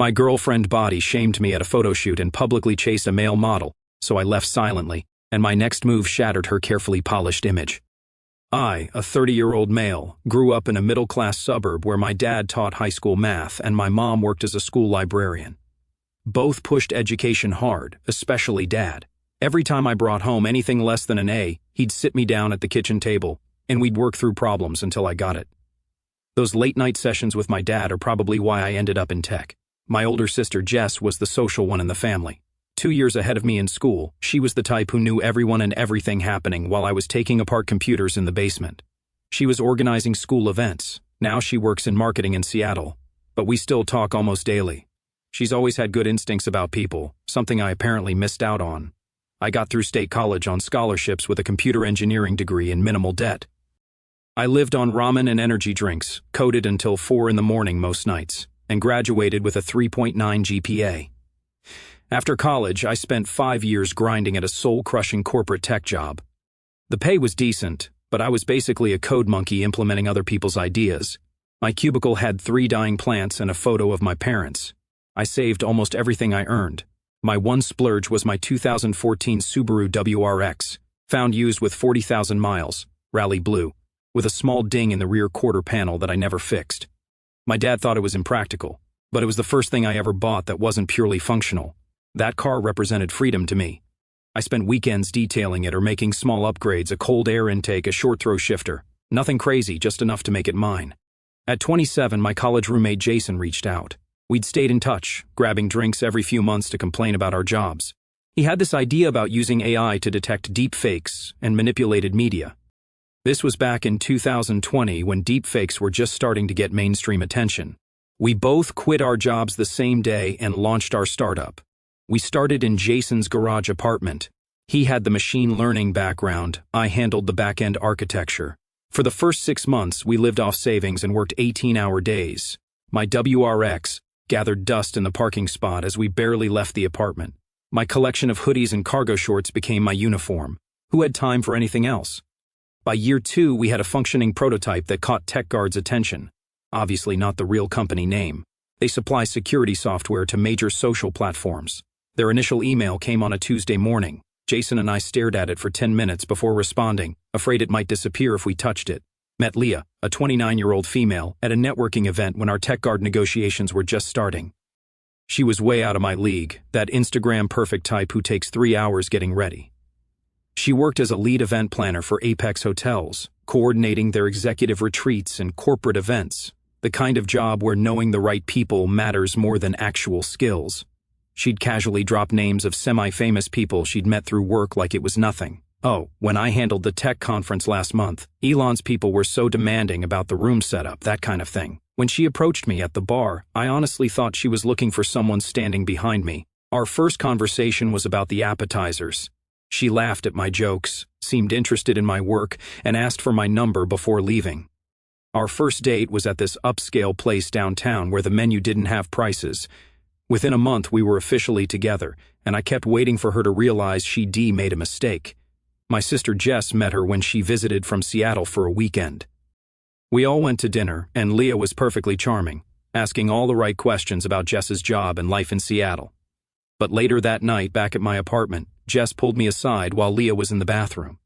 My girlfriend body shamed me at a photo shoot and publicly chased a male model, so I left silently, and my next move shattered her carefully polished image. I, a 30-year-old male, grew up in a middle-class suburb where my dad taught high school math and my mom worked as a school librarian. Both pushed education hard, especially Dad. Every time I brought home anything less than an A, he'd sit me down at the kitchen table, and we'd work through problems until I got it. Those late-night sessions with my dad are probably why I ended up in tech. My older sister Jess was the social one in the family. 2 years ahead of me in school, she was the type who knew everyone and everything happening while I was taking apart computers in the basement. She was organizing school events. Now she works in marketing in Seattle, but we still talk almost daily. She's always had good instincts about people, something I apparently missed out on. I got through state college on scholarships with a computer engineering degree and minimal debt. I lived on ramen and energy drinks, coded until 4 in the morning most nights, and graduated with a 3.9 GPA. After college, I spent 5 years grinding at a soul-crushing corporate tech job. The pay was decent, but I was basically a code monkey implementing other people's ideas. My cubicle had 3 dying plants and a photo of my parents. I saved almost everything I earned. My one splurge was my 2014 Subaru WRX, found used with 40,000 miles, rally blue, with a small ding in the rear quarter panel that I never fixed. My dad thought it was impractical, but it was the first thing I ever bought that wasn't purely functional. That car represented freedom to me. I spent weekends detailing it or making small upgrades, a cold air intake, a short throw shifter. Nothing crazy, just enough to make it mine. At 27, my college roommate Jason reached out. We'd stayed in touch, grabbing drinks every few months to complain about our jobs. He had this idea about using AI to detect deepfakes and manipulated media. This was back in 2020 when deepfakes were just starting to get mainstream attention. We both quit our jobs the same day and launched our startup. We started in Jason's garage apartment. He had the machine learning background, I handled the back-end architecture. For the first 6 months, we lived off savings and worked 18-hour days. My WRX gathered dust in the parking spot as we barely left the apartment. My collection of hoodies and cargo shorts became my uniform. Who had time for anything else? By year 2, we had a functioning prototype that caught tech guards' attention. Obviously not the real company name. They supply security software to major social platforms. Their initial email came on a Tuesday morning. Jason and I stared at it for 10 minutes before responding, afraid it might disappear if we touched it. Met Leah, a 29-year-old female, at a networking event when our tech guard negotiations were just starting. She was way out of my league, that Instagram-perfect type who takes 3 hours getting ready. She worked as a lead event planner for Apex Hotels, coordinating their executive retreats and corporate events, the kind of job where knowing the right people matters more than actual skills. She'd casually drop names of semi-famous people she'd met through work like it was nothing. Oh, when I handled the tech conference last month, Elon's people were so demanding about the room setup, that kind of thing. When she approached me at the bar, I honestly thought she was looking for someone standing behind me. Our first conversation was about the appetizers. She laughed at my jokes, seemed interested in my work, and asked for my number before leaving. Our first date was at this upscale place downtown where the menu didn't have prices. Within a month, we were officially together, and I kept waiting for her to realize she'd made a mistake. My sister Jess met her when she visited from Seattle for a weekend. We all went to dinner, and Leah was perfectly charming, asking all the right questions about Jess's job and life in Seattle. But later that night, back at my apartment, Jess pulled me aside while Leah was in the bathroom.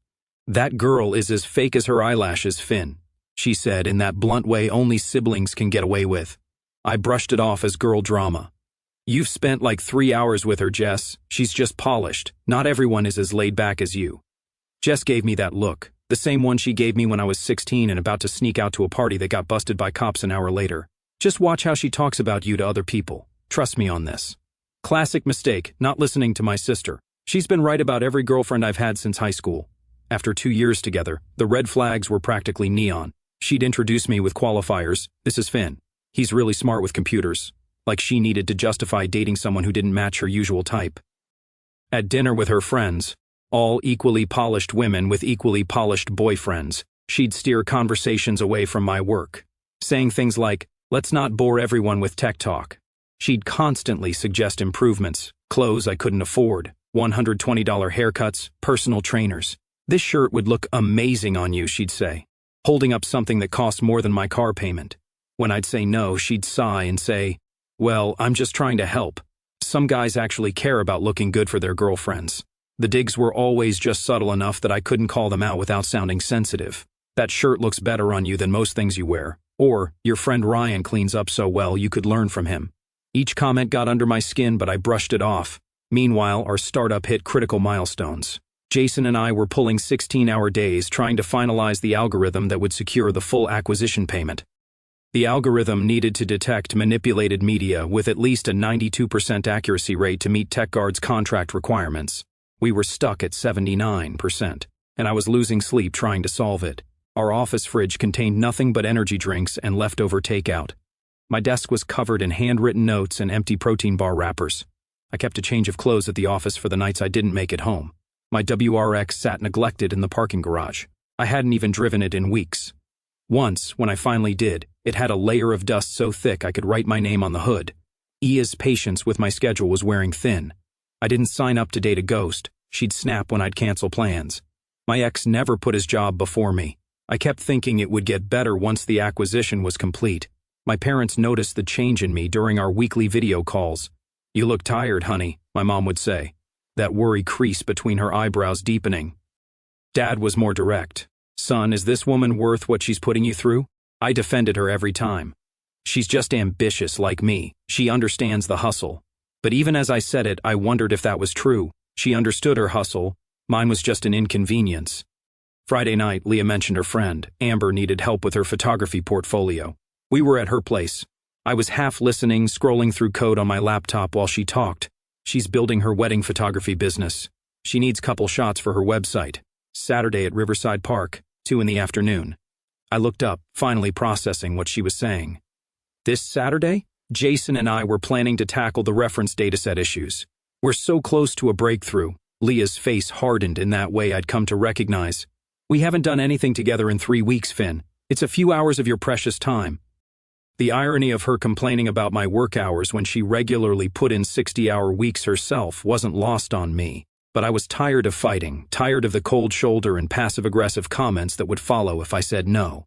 "That girl is as fake as her eyelashes, Finn," she said in that blunt way only siblings can get away with. I brushed it off as girl drama. "You've spent like 3 hours with her, Jess. She's just polished. Not everyone is as laid back as you." Jess gave me that look, the same one she gave me when I was 16 and about to sneak out to a party that got busted by cops an hour later. "Just watch how she talks about you to other people. Trust me on this." Classic mistake, not listening to my sister. She's been right about every girlfriend I've had since high school. After 2 years together, the red flags were practically neon. She'd introduce me with qualifiers. "This is Finn. He's really smart with computers." Like she needed to justify dating someone who didn't match her usual type. At dinner with her friends, all equally polished women with equally polished boyfriends, she'd steer conversations away from my work, saying things like, "Let's not bore everyone with tech talk." She'd constantly suggest improvements, clothes I couldn't afford, $120 haircuts, personal trainers. "This shirt would look amazing on you," she'd say, holding up something that cost more than my car payment. When I'd say no, she'd sigh and say, Well, I'm just trying to help. Some guys actually care about looking good for their girlfriends. The digs were always just subtle enough that I couldn't call them out without sounding sensitive. That shirt looks better on you than most things you wear. Or, your friend Ryan cleans up so well you could learn from him. Each comment got under my skin, but I brushed it off. Meanwhile, our startup hit critical milestones. Jason and I were pulling 16-hour days trying to finalize the algorithm that would secure the full acquisition payment. The algorithm needed to detect manipulated media with at least a 92% accuracy rate to meet TechGuard's contract requirements. We were stuck at 79%, and I was losing sleep trying to solve it. Our office fridge contained nothing but energy drinks and leftover takeout. My desk was covered in handwritten notes and empty protein bar wrappers. I kept a change of clothes at the office for the nights I didn't make it home. My WRX sat neglected in the parking garage. I hadn't even driven it in weeks. Once, when I finally did, it had a layer of dust so thick I could write my name on the hood. Leah's patience with my schedule was wearing thin. I didn't sign up to date a ghost. She'd snap when I'd cancel plans. My ex never put his job before me. I kept thinking it would get better once the acquisition was complete. My parents noticed the change in me during our weekly video calls. "You look tired, honey," my mom would say, that worry crease between her eyebrows deepening. Dad was more direct. "Son, is this woman worth what she's putting you through?" I defended her every time. "She's just ambitious like me. She understands the hustle." But even as I said it, I wondered if that was true. She understood her hustle. Mine was just an inconvenience. Friday night, Leah mentioned her friend, Amber, needed help with her photography portfolio. We were at her place. I was half listening, scrolling through code on my laptop while she talked. She's building her wedding photography business. She needs couple shots for her website. Saturday at Riverside Park, 2 in the afternoon. I looked up, finally processing what she was saying. This Saturday, Jason and I were planning to tackle the reference dataset issues. We're so close to a breakthrough. Leah's face hardened in that way I'd come to recognize. "We haven't done anything together in 3 weeks, Finn. It's a few hours of your precious time." The irony of her complaining about my work hours when she regularly put in 60-hour weeks herself wasn't lost on me. But I was tired of fighting, tired of the cold shoulder and passive-aggressive comments that would follow if I said no.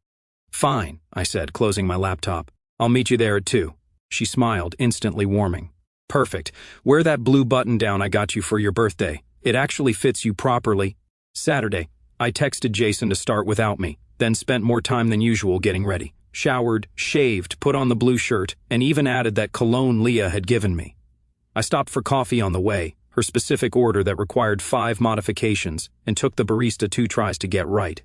"Fine," I said, closing my laptop. "I'll meet you there at 2. She smiled, instantly warming. "Perfect. Wear that blue button-down I got you for your birthday. It actually fits you properly." Saturday, I texted Jason to start without me, then spent more time than usual getting ready. Showered, shaved, put on the blue shirt, and even added that cologne Leah had given me. I stopped for coffee on the way, her specific order that required 5 modifications, and took the barista 2 tries to get right.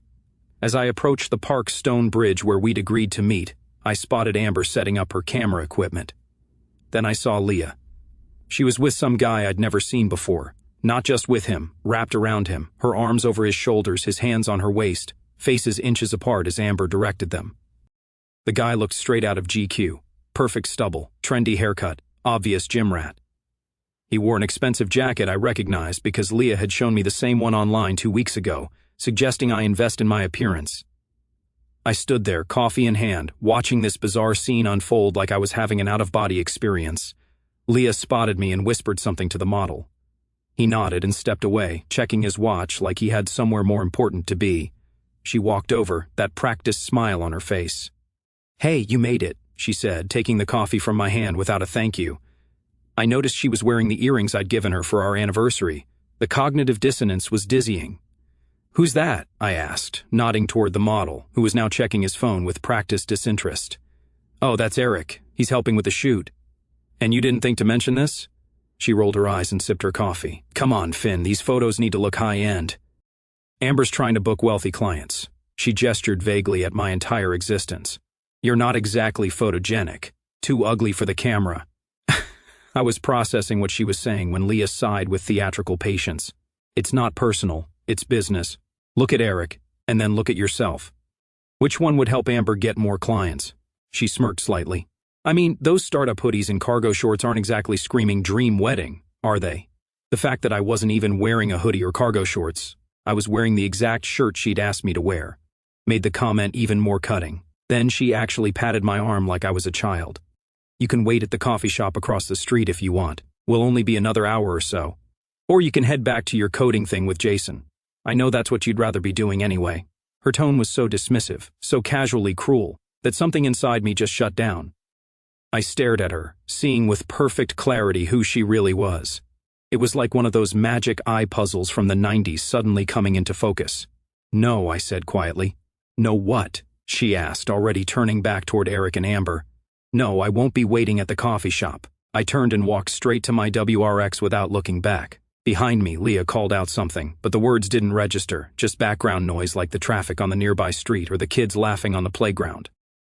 As I approached the park stone bridge where we'd agreed to meet, I spotted Amber setting up her camera equipment. Then I saw Leah. She was with some guy I'd never seen before. Not just with him, wrapped around him, her arms over his shoulders, his hands on her waist, faces inches apart as Amber directed them. The guy looked straight out of GQ. Perfect stubble, trendy haircut, obvious gym rat. He wore an expensive jacket I recognized because Leah had shown me the same one online 2 weeks ago, suggesting I invest in my appearance. I stood there, coffee in hand, watching this bizarre scene unfold like I was having an out-of-body experience. Leah spotted me and whispered something to the model. He nodded and stepped away, checking his watch like he had somewhere more important to be. She walked over, that practiced smile on her face. "Hey, you made it," she said, taking the coffee from my hand without a thank you. I noticed she was wearing the earrings I'd given her for our anniversary. The cognitive dissonance was dizzying. "Who's that?" I asked, nodding toward the model, who was now checking his phone with practiced disinterest. "Oh, that's Eric. He's helping with the shoot." "And you didn't think to mention this?" She rolled her eyes and sipped her coffee. "Come on, Finn, these photos need to look high-end." "Amber's trying to book wealthy clients." She gestured vaguely at my entire existence. "You're not exactly photogenic. Too ugly for the camera." I was processing what she was saying when Leah sighed with theatrical patience. "It's not personal, it's business. Look at Eric, and then look at yourself. Which one would help Amber get more clients?" She smirked slightly. "I mean, those startup hoodies and cargo shorts aren't exactly screaming dream wedding, are they?" The fact that I wasn't even wearing a hoodie or cargo shorts, I was wearing the exact shirt she'd asked me to wear, made the comment even more cutting. Then she actually patted my arm like I was a child. "You can wait at the coffee shop across the street if you want. We'll only be another hour or so. Or you can head back to your coding thing with Jason. I know that's what you'd rather be doing anyway." Her tone was so dismissive, so casually cruel, that something inside me just shut down. I stared at her, seeing with perfect clarity who she really was. It was like one of those magic eye puzzles from the 90s suddenly coming into focus. "No," I said quietly. "No what?" she asked, already turning back toward Eric and Amber. "No, I won't be waiting at the coffee shop." I turned and walked straight to my WRX without looking back. Behind me, Leah called out something, but the words didn't register, just background noise like the traffic on the nearby street or the kids laughing on the playground.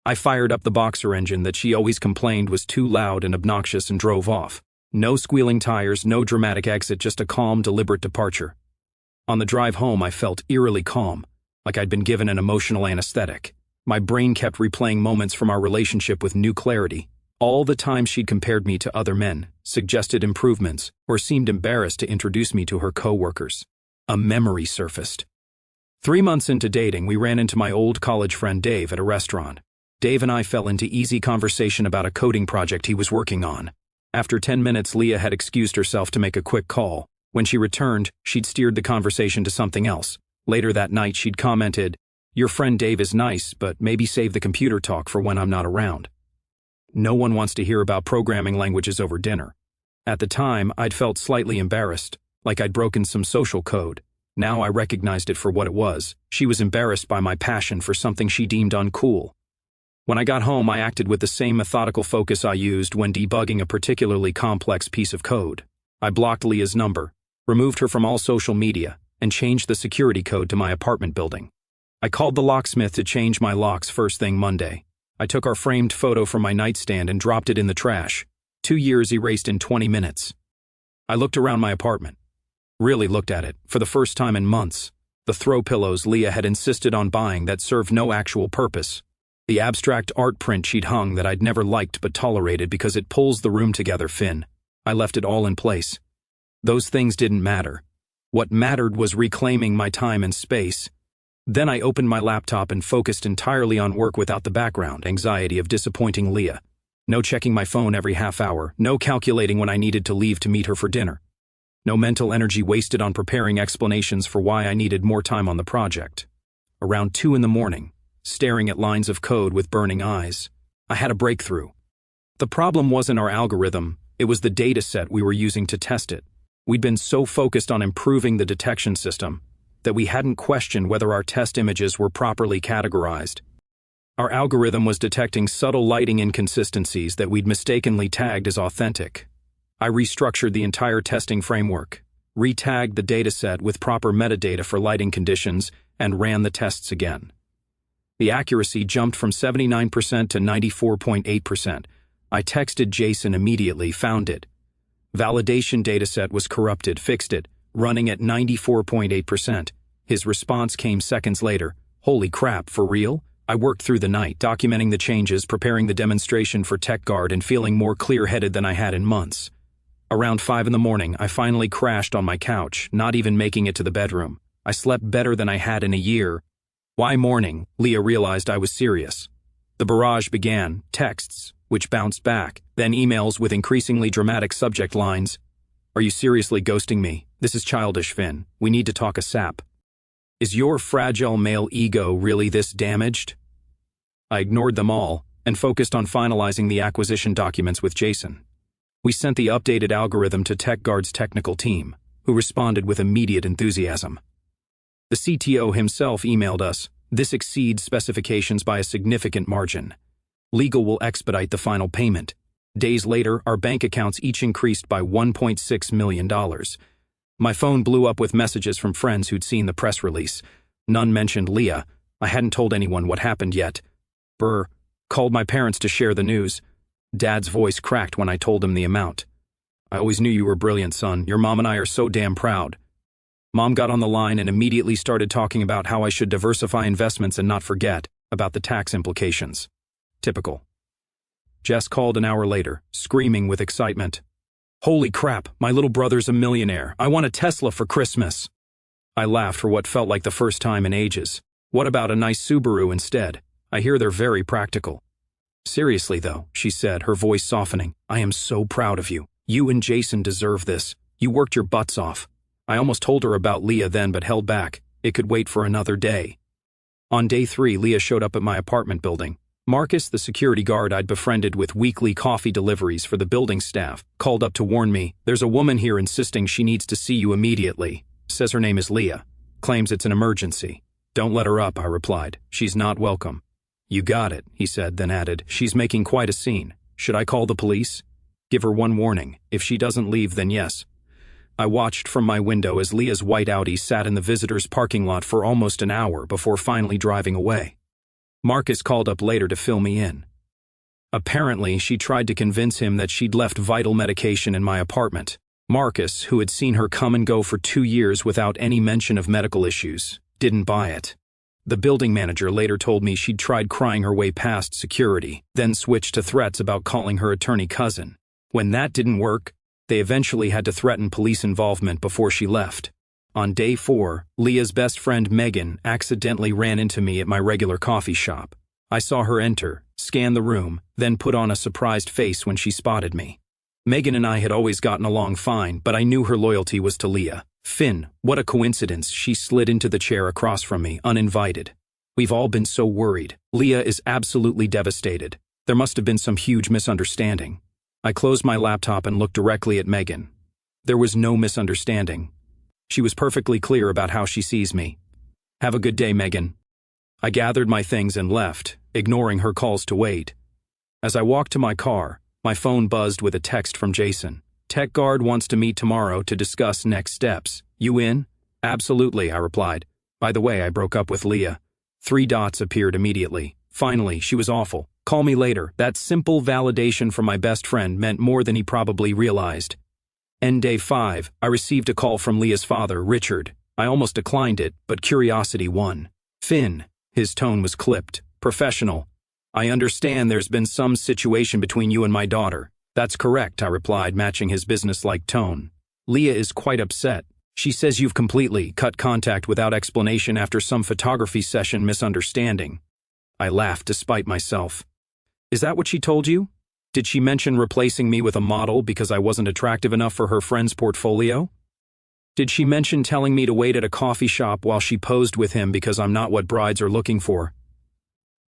I fired up the boxer engine that she always complained was too loud and obnoxious and drove off. No squealing tires, no dramatic exit, just a calm, deliberate departure. On the drive home, I felt eerily calm, like I'd been given an emotional anesthetic. My brain kept replaying moments from our relationship with new clarity. All the times she'd compared me to other men, suggested improvements, or seemed embarrassed to introduce me to her co-workers. A memory surfaced. 3 months into dating, we ran into my old college friend Dave at a restaurant. Dave and I fell into easy conversation about a coding project he was working on. After 10 minutes, Leah had excused herself to make a quick call. When she returned, she'd steered the conversation to something else. Later that night, she'd commented, "Your friend Dave is nice, but maybe save the computer talk for when I'm not around." No one wants to hear about programming languages over dinner. At the time, I'd felt slightly embarrassed, like I'd broken some social code. Now I recognized it for what it was. She was embarrassed by my passion for something she deemed uncool. When I got home, I acted with the same methodical focus I used when debugging a particularly complex piece of code. I blocked Leah's number, removed her from all social media, and changed the security code to my apartment building. I called the locksmith to change my locks first thing Monday. I took our framed photo from my nightstand and dropped it in the trash. 2 years erased in 20 minutes. I looked around my apartment. Really looked at it, for the first time in months. The throw pillows Leah had insisted on buying that served no actual purpose. The abstract art print she'd hung that I'd never liked but tolerated because it pulls the room together, Finn. I left it all in place. Those things didn't matter. What mattered was reclaiming my time and space. Then I opened my laptop and focused entirely on work without the background anxiety of disappointing Leah. No checking my phone every half hour, no calculating when I needed to leave to meet her for dinner. No mental energy wasted on preparing explanations for why I needed more time on the project. Around 2 in the morning, staring at lines of code with burning eyes, I had a breakthrough. The problem wasn't our algorithm, it was the data set we were using to test it. We'd been so focused on improving the detection system that we hadn't questioned whether our test images were properly categorized. Our algorithm was detecting subtle lighting inconsistencies that we'd mistakenly tagged as authentic. I restructured the entire testing framework, re-tagged the dataset with proper metadata for lighting conditions, and ran the tests again. The accuracy jumped from 79% to 94.8%. I texted Jason immediately, found it. Validation dataset was corrupted, fixed it, running at 94.8%. His response came seconds later. "Holy crap, for real?" I worked through the night, documenting the changes, preparing the demonstration for TechGuard, and feeling more clear-headed than I had in months. Around 5 in the morning, I finally crashed on my couch, not even making it to the bedroom. I slept better than I had in a year. Why morning? Leah realized I was serious. The barrage began, texts, which bounced back, then emails with increasingly dramatic subject lines. "Are you seriously ghosting me? This is childish, Finn. We need to talk ASAP. Is your fragile male ego really this damaged?" I ignored them all and focused on finalizing the acquisition documents with Jason. We sent the updated algorithm to TechGuard's technical team, who responded with immediate enthusiasm. The CTO himself emailed us, "This exceeds specifications by a significant margin. Legal will expedite the final payment." Days later, our bank accounts each increased by $1.6 million. My phone blew up with messages from friends who'd seen the press release. None mentioned Leah. I hadn't told anyone what happened yet. Called my parents to share the news. Dad's voice cracked when I told him the amount. "I always knew you were brilliant, son. Your mom and I are so damn proud." Mom got on the line and immediately started talking about how I should diversify investments and not forget about the tax implications. Typical. Jess called an hour later, screaming with excitement. "Holy crap, my little brother's a millionaire. I want a Tesla for Christmas." I laughed for what felt like the first time in ages. "What about a nice Subaru instead? I hear they're very practical." "Seriously though," she said, her voice softening, "I am so proud of you. You and Jason deserve this. You worked your butts off." I almost told her about Leah then but held back. It could wait for another day. On day 3, Leah showed up at my apartment building. Marcus, the security guard I'd befriended with weekly coffee deliveries for the building staff, called up to warn me, "There's a woman here insisting she needs to see you immediately. Says her name is Leah. Claims it's an emergency." "Don't let her up," I replied. "She's not welcome." "You got it," he said, then added, "She's making quite a scene. Should I call the police?" "Give her one warning. If she doesn't leave, then yes." I watched from my window as Leah's white Audi sat in the visitors' parking lot for almost an hour before finally driving away. Marcus called up later to fill me in. Apparently, she tried to convince him that she'd left vital medication in my apartment. Marcus, who had seen her come and go for 2 years without any mention of medical issues, didn't buy it. The building manager later told me she'd tried crying her way past security, then switched to threats about calling her attorney cousin. When that didn't work, they eventually had to threaten police involvement before she left. On day 4, Leah's best friend Megan accidentally ran into me at my regular coffee shop. I saw her enter, scan the room, then put on a surprised face when she spotted me. Megan and I had always gotten along fine, but I knew her loyalty was to Leah. Finn, what a coincidence, she slid into the chair across from me, uninvited. "We've all been so worried. Leah is absolutely devastated. There must have been some huge misunderstanding." I closed my laptop and looked directly at Megan. There was no misunderstanding. She was perfectly clear about how she sees me. "Have a good day, Megan." I gathered my things and left, ignoring her calls to wait. As I walked to my car, my phone buzzed with a text from Jason. "Tech guard wants to meet tomorrow to discuss next steps. You in?" "Absolutely," I replied. "By the way, I broke up with Leah." 3 dots appeared immediately. Finally, she was awful. "Call me later." That simple validation from my best friend meant more than he probably realized. End day 5, I received a call from Leah's father, Richard. I almost declined it, but curiosity won. "Finn." His tone was clipped, professional. "I understand there's been some situation between you and my daughter." "That's correct," I replied, matching his businesslike tone. "Leah is quite upset. She says you've completely cut contact without explanation after some photography session misunderstanding." I laughed despite myself. "Is that what she told you? Did she mention replacing me with a model because I wasn't attractive enough for her friend's portfolio? Did she mention telling me to wait at a coffee shop while she posed with him because I'm not what brides are looking for?"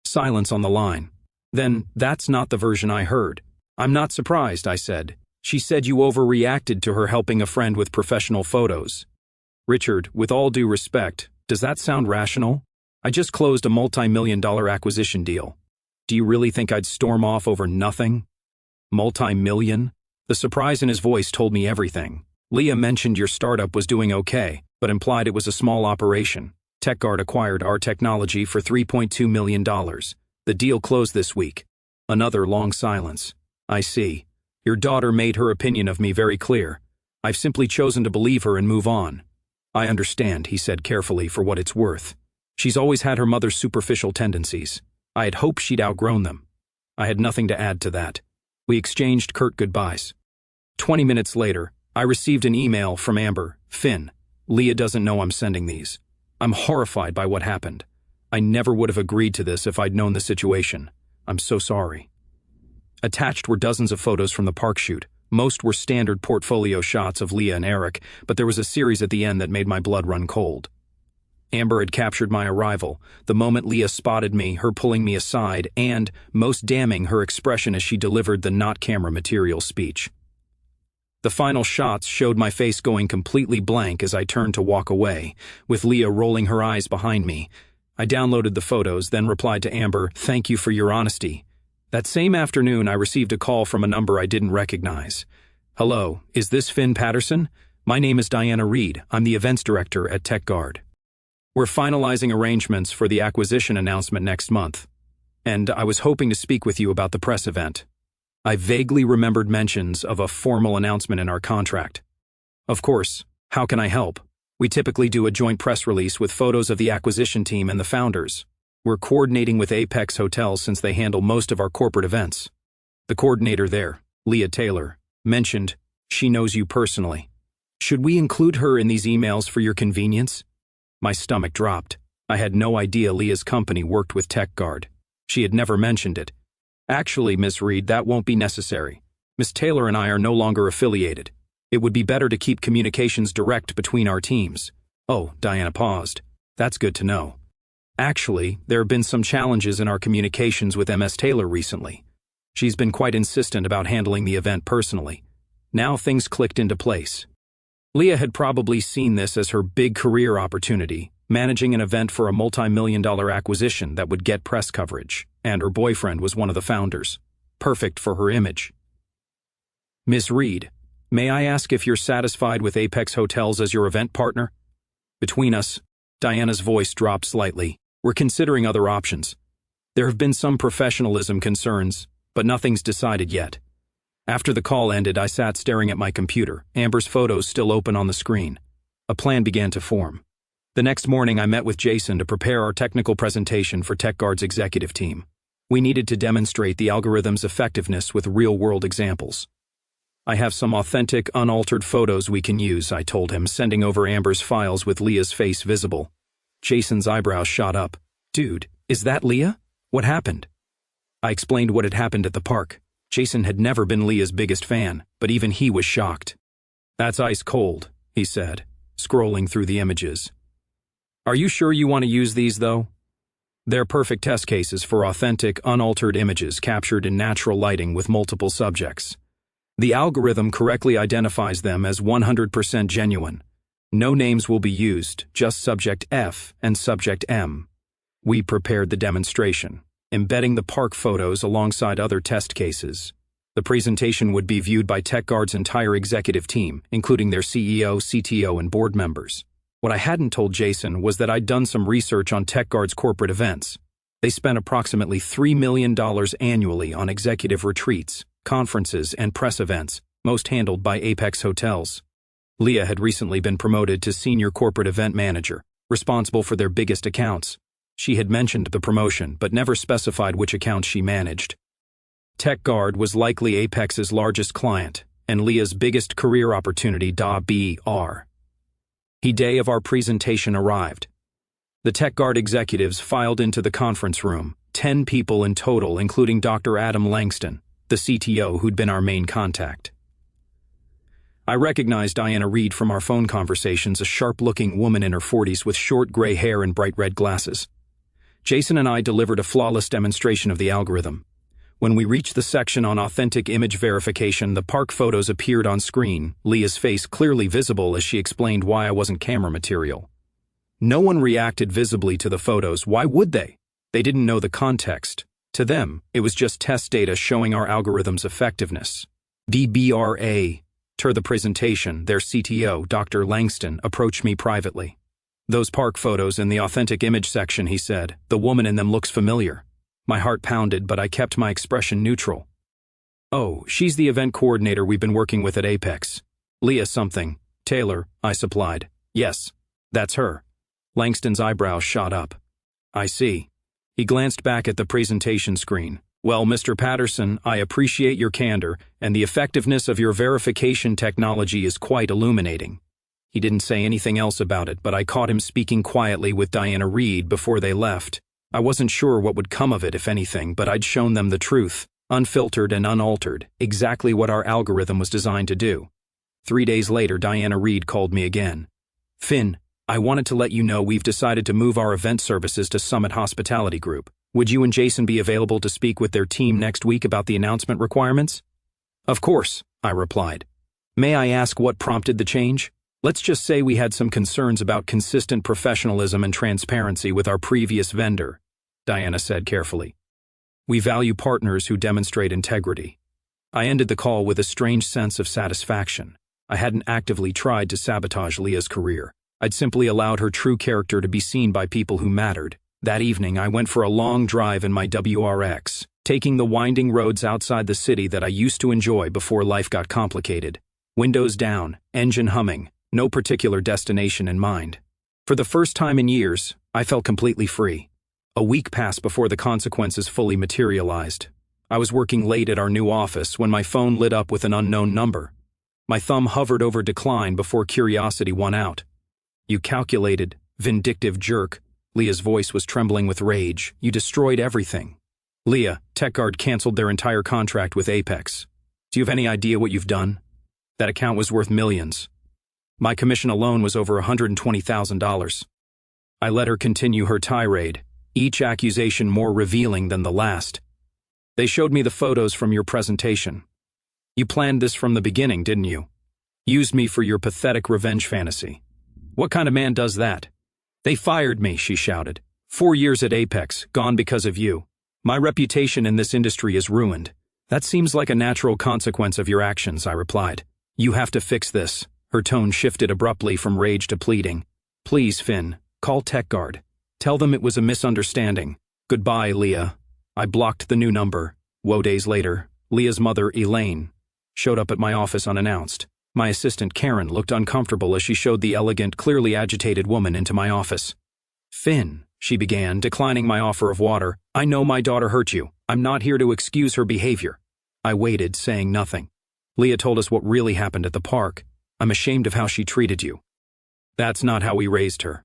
Silence on the line. "Then that's not the version I heard." "I'm not surprised," I said. "She said you overreacted to her helping a friend with professional photos." "Richard, with all due respect, does that sound rational? I just closed a multi-million-dollar acquisition deal. Do you really think I'd storm off over nothing? Multi-million?" The surprise in his voice told me everything. "Leah mentioned your startup was doing okay, but implied it was a small operation. TechGuard acquired our technology for $3.2 million. The deal closed this week." Another long silence. "I see. Your daughter made her opinion of me very clear. I've simply chosen to believe her and move on." "I understand," he said carefully, "for what it's worth. She's always had her mother's superficial tendencies. I had hoped she'd outgrown them." I had nothing to add to that. We exchanged curt goodbyes. 20 minutes later, I received an email from Amber. "Finn, Leah doesn't know I'm sending these. I'm horrified by what happened. I never would have agreed to this if I'd known the situation. I'm so sorry." Attached were dozens of photos from the park shoot. Most were standard portfolio shots of Leah and Eric, but there was a series at the end that made my blood run cold. Amber had captured my arrival, the moment Leah spotted me, her pulling me aside, and, most damning, her expression as she delivered the not-camera material speech. The final shots showed my face going completely blank as I turned to walk away, with Leah rolling her eyes behind me. I downloaded the photos, then replied to Amber, "Thank you for your honesty." That same afternoon, I received a call from a number I didn't recognize. "Hello, is this Finn Patterson? My name is Diana Reed. I'm the events director at TechGuard. We're finalizing arrangements for the acquisition announcement next month, and I was hoping to speak with you about the press event." I vaguely remembered mentions of a formal announcement in our contract. "Of course. How can I help? We typically do a joint press release with photos of the acquisition team and the founders. We're coordinating with Apex Hotels since they handle most of our corporate events." The coordinator there, Leah Taylor, mentioned she knows you personally. "Should we include her in these emails for your convenience?" My stomach dropped. I had no idea Leah's company worked with TechGuard. She had never mentioned it. "Actually, Miss Reed, that won't be necessary. Miss Taylor and I are no longer affiliated. It would be better to keep communications direct between our teams." "Oh," Diana paused. "That's good to know." Actually, there have been some challenges in our communications with Ms. Taylor recently. She's been quite insistent about handling the event personally. Now things clicked into place. Leah had probably seen this as her big career opportunity, managing an event for a multi-million-dollar acquisition that would get press coverage, and her boyfriend was one of the founders. Perfect for her image. Ms. Reed, may I ask if you're satisfied with Apex Hotels as your event partner? Between us, Diana's voice dropped slightly. We're considering other options. There have been some professionalism concerns, but nothing's decided yet. After the call ended, I sat staring at my computer, Amber's photos still open on the screen. A plan began to form. The next morning, I met with Jason to prepare our technical presentation for TechGuard's executive team. We needed to demonstrate the algorithm's effectiveness with real-world examples. I have some authentic, unaltered photos we can use, I told him, sending over Amber's files with Leah's face visible. Jason's eyebrows shot up. Dude, is that Leah? What happened? I explained what had happened at the park. Jason had never been Leah's biggest fan, but even he was shocked. That's ice cold, he said, scrolling through the images. Are you sure you want to use these, though? They're perfect test cases for authentic, unaltered images captured in natural lighting with multiple subjects. The algorithm correctly identifies them as 100% genuine. No names will be used, just subject F and subject M. We prepared the demonstration, embedding the park photos alongside other test cases. The presentation would be viewed by TechGuard's entire executive team, including their CEO, CTO, and board members. What I hadn't told Jason was that I'd done some research on TechGuard's corporate events. They spent approximately $3 million annually on executive retreats, conferences, and press events, most handled by Apex Hotels. Leah had recently been promoted to senior corporate event manager, responsible for their biggest accounts. She had mentioned the promotion, but never specified which accounts she managed. TechGuard was likely Apex's largest client, and Leah's biggest career opportunity. The day of our presentation arrived. The TechGuard executives filed into the conference room, 10 people in total, including Dr. Adam Langston, the CTO who'd been our main contact. I recognized Diana Reed from our phone conversations, a sharp-looking woman in her 40s with short gray hair and bright red glasses. Jason and I delivered a flawless demonstration of the algorithm. When we reached the section on authentic image verification, the park photos appeared on screen, Leah's face clearly visible as she explained why I wasn't camera material. No one reacted visibly to the photos. Why would they? They didn't know the context. To them, it was just test data showing our algorithm's effectiveness. The presentation, their CTO, Dr. Langston, approached me privately. Those park photos in the authentic image section, he said. The woman in them looks familiar. My heart pounded, but I kept my expression neutral. Oh, she's the event coordinator we've been working with at Apex. Leah something. Taylor, I supplied. Yes, that's her. Langston's eyebrows shot up. I see. He glanced back at the presentation screen. Well, Mr. Patterson, I appreciate your candor, and the effectiveness of your verification technology is quite illuminating. He didn't say anything else about it, but I caught him speaking quietly with Diana Reed before they left. I wasn't sure what would come of it, if anything, but I'd shown them the truth, unfiltered and unaltered, exactly what our algorithm was designed to do. 3 days later, Diana Reed called me again. Finn, I wanted to let you know we've decided to move our event services to Summit Hospitality Group. Would you and Jason be available to speak with their team next week about the announcement requirements? Of course, I replied. May I ask what prompted the change? Let's just say we had some concerns about consistent professionalism and transparency with our previous vendor, Diana said carefully. We value partners who demonstrate integrity. I ended the call with a strange sense of satisfaction. I hadn't actively tried to sabotage Leah's career. I'd simply allowed her true character to be seen by people who mattered. That evening, I went for a long drive in my WRX, taking the winding roads outside the city that I used to enjoy before life got complicated. Windows down, engine humming, no particular destination in mind. For the first time in years, I felt completely free. A week passed before the consequences fully materialized. I was working late at our new office when my phone lit up with an unknown number. My thumb hovered over decline before curiosity won out. You calculated, vindictive jerk. Leah's voice was trembling with rage. You destroyed everything. Leah, TechGuard canceled their entire contract with Apex. Do you have any idea what you've done? That account was worth millions. My commission alone was over $120,000. I let her continue her tirade, each accusation more revealing than the last. They showed me the photos from your presentation. You planned this from the beginning, didn't you? Used me for your pathetic revenge fantasy. What kind of man does that? They fired me, she shouted. 4 years at Apex, gone because of you. My reputation in this industry is ruined. That seems like a natural consequence of your actions, I replied. You have to fix this. Her tone shifted abruptly from rage to pleading. Please, Finn, call TechGuard. Tell them it was a misunderstanding. Goodbye, Leah. I blocked the new number. Woe days later, Leah's mother, Elaine, showed up at my office unannounced. My assistant, Karen, looked uncomfortable as she showed the elegant, clearly agitated woman into my office. Finn, she began, declining my offer of water. I know my daughter hurt you. I'm not here to excuse her behavior. I waited, saying nothing. Leah told us what really happened at the park. I'm ashamed of how she treated you. That's not how we raised her.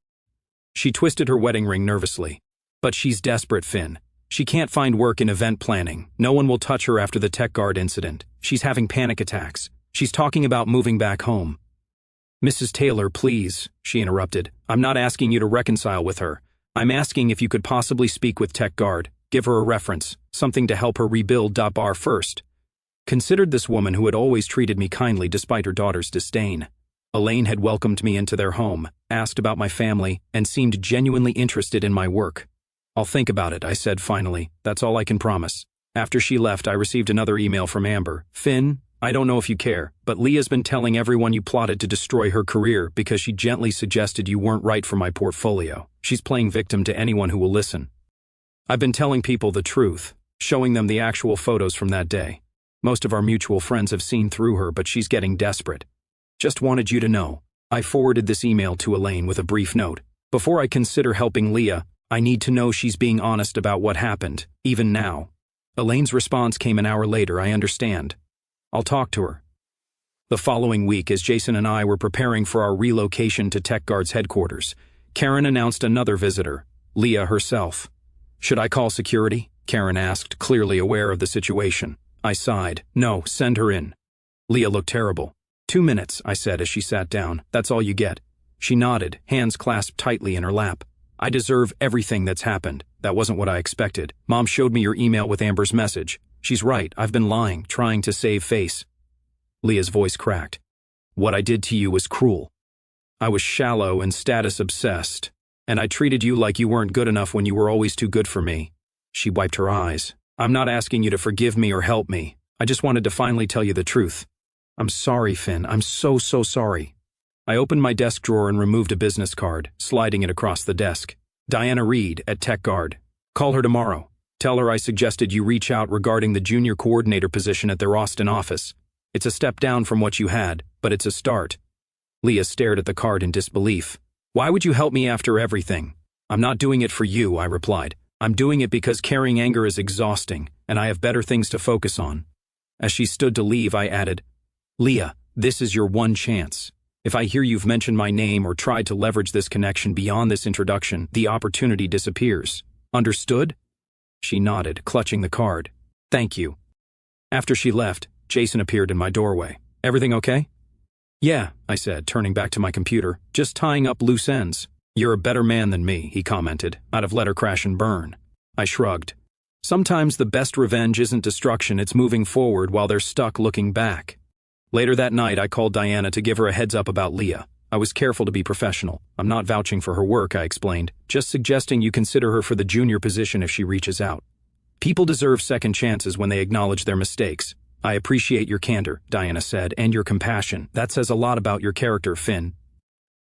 She twisted her wedding ring nervously. But she's desperate, Finn. She can't find work in event planning. No one will touch her after the TechGuard incident. She's having panic attacks. She's talking about moving back home. Mrs. Taylor, please, she interrupted. I'm not asking you to reconcile with her. I'm asking if you could possibly speak with TechGuard, give her a reference, something to help her rebuild bar first. Considered this woman who had always treated me kindly despite her daughter's disdain. Elaine had welcomed me into their home, asked about my family, and seemed genuinely interested in my work. I'll think about it, I said finally. That's all I can promise. After she left, I received another email from Amber. Finn, I don't know if you care, but Leah's been telling everyone you plotted to destroy her career because she gently suggested you weren't right for my portfolio. She's playing victim to anyone who will listen. I've been telling people the truth, showing them the actual photos from that day. Most of our mutual friends have seen through her, but she's getting desperate. Just wanted you to know. I forwarded this email to Elaine with a brief note. Before I consider helping Leah, I need to know she's being honest about what happened, even now. Elaine's response came an hour later, I understand. I'll talk to her. The following week, as Jason and I were preparing for our relocation to TechGuard's headquarters, Karen announced another visitor, Leah herself. Should I call security? Karen asked, clearly aware of the situation. I sighed. No, send her in. Leah looked terrible. 2 minutes, I said as she sat down. That's all you get. She nodded, hands clasped tightly in her lap. I deserve everything that's happened. That wasn't what I expected. Mom showed me your email with Amber's message. She's right, I've been lying, trying to save face. Leah's voice cracked. What I did to you was cruel. I was shallow and status-obsessed, and I treated you like you weren't good enough when you were always too good for me. She wiped her eyes. I'm not asking you to forgive me or help me. I just wanted to finally tell you the truth. I'm sorry, Finn. I'm so sorry. I opened my desk drawer and removed a business card, sliding it across the desk. Diana Reed at TechGuard. Call her tomorrow. Tell her I suggested you reach out regarding the junior coordinator position at their Austin office. It's a step down from what you had, but it's a start. Leah stared at the card in disbelief. Why would you help me after everything? I'm not doing it for you, I replied. I'm doing it because carrying anger is exhausting, and I have better things to focus on. As she stood to leave, I added, Leah, this is your one chance. If I hear you've mentioned my name or tried to leverage this connection beyond this introduction, the opportunity disappears. Understood? She nodded, clutching the card. Thank you. After she left, Jason appeared in my doorway. Everything okay? Yeah, I said, turning back to my computer. Just tying up loose ends. You're a better man than me, he commented. I'd have let her crash and burn. I shrugged. Sometimes the best revenge isn't destruction, it's moving forward while they're stuck looking back. Later that night, I called Diana to give her a heads up about Leah. I was careful to be professional. I'm not vouching for her work, I explained, just suggesting you consider her for the junior position if she reaches out. People deserve second chances when they acknowledge their mistakes. I appreciate your candor, Diana said, and your compassion. That says a lot about your character, Finn.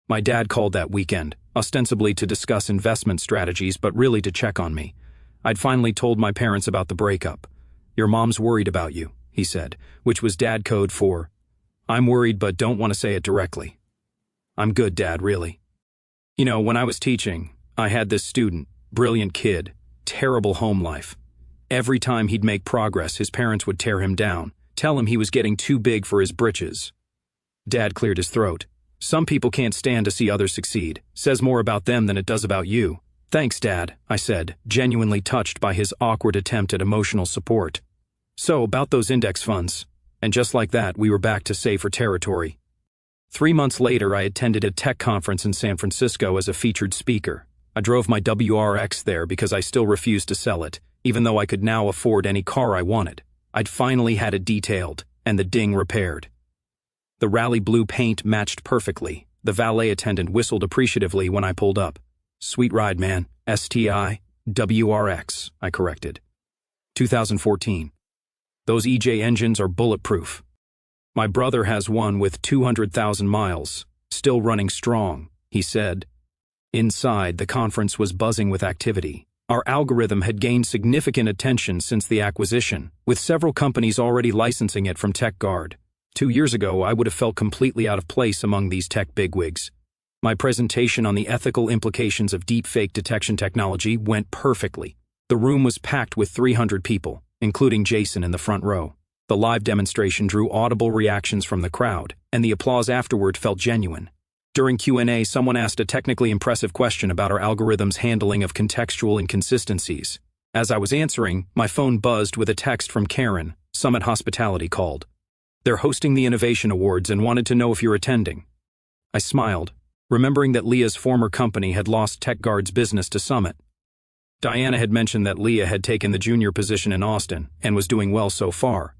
My dad called that weekend, ostensibly to discuss investment strategies, but really to check on me. I'd finally told my parents about the breakup. Your mom's worried about you, he said, which was dad code for, I'm worried but don't want to say it directly. I'm good, Dad, really. You know, when I was teaching, I had this student, brilliant kid, terrible home life. Every time he'd make progress, his parents would tear him down, tell him he was getting too big for his britches. Dad cleared his throat. Some people can't stand to see others succeed. Says more about them than it does about you. Thanks, Dad, I said, genuinely touched by his awkward attempt at emotional support. So, about those index funds. And just like that, we were back to safer territory. 3 months later, I attended a tech conference in San Francisco as a featured speaker. I drove my WRX there because I still refused to sell it, even though I could now afford any car I wanted. I'd finally had it detailed, and the ding repaired. The rally blue paint matched perfectly. The valet attendant whistled appreciatively when I pulled up. Sweet ride, man. STI, WRX, I corrected. 2014. Those EJ engines are bulletproof. My brother has one with 200,000 miles, still running strong, he said. Inside, the conference was buzzing with activity. Our algorithm had gained significant attention since the acquisition, with several companies already licensing it from TechGuard. 2 years ago, I would have felt completely out of place among these tech bigwigs. My presentation on the ethical implications of deepfake detection technology went perfectly. The room was packed with 300 people, including Jason in the front row. The live demonstration drew audible reactions from the crowd, and the applause afterward felt genuine. During Q&A, someone asked a technically impressive question about our algorithm's handling of contextual inconsistencies. As I was answering, my phone buzzed with a text from Karen. Summit Hospitality called. They're hosting the Innovation Awards and wanted to know if you're attending. I smiled, remembering that Leah's former company had lost TechGuard's business to Summit. Diana had mentioned that Leah had taken the junior position in Austin and was doing well so far.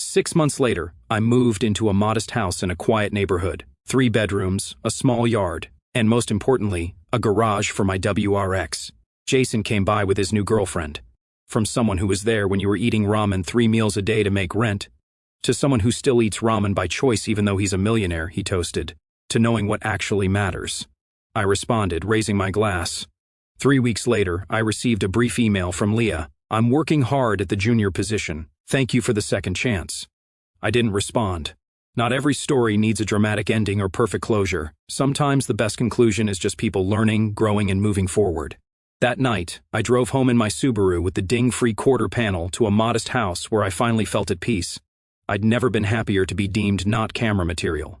6 months later, I moved into a modest house in a quiet neighborhood. 3 bedrooms, a small yard, and most importantly, a garage for my WRX. Jason came by with his new girlfriend. From someone who was there when you were eating ramen 3 meals a day to make rent, to someone who still eats ramen by choice even though he's a millionaire, he toasted, to knowing what actually matters. I responded, raising my glass. 3 weeks later, I received a brief email from Leah. I'm working hard at the junior position. Thank you for the second chance. I didn't respond. Not every story needs a dramatic ending or perfect closure. Sometimes the best conclusion is just people learning, growing, and moving forward. That night, I drove home in my Subaru with the ding-free quarter panel to a modest house where I finally felt at peace. I'd never been happier to be deemed not camera material.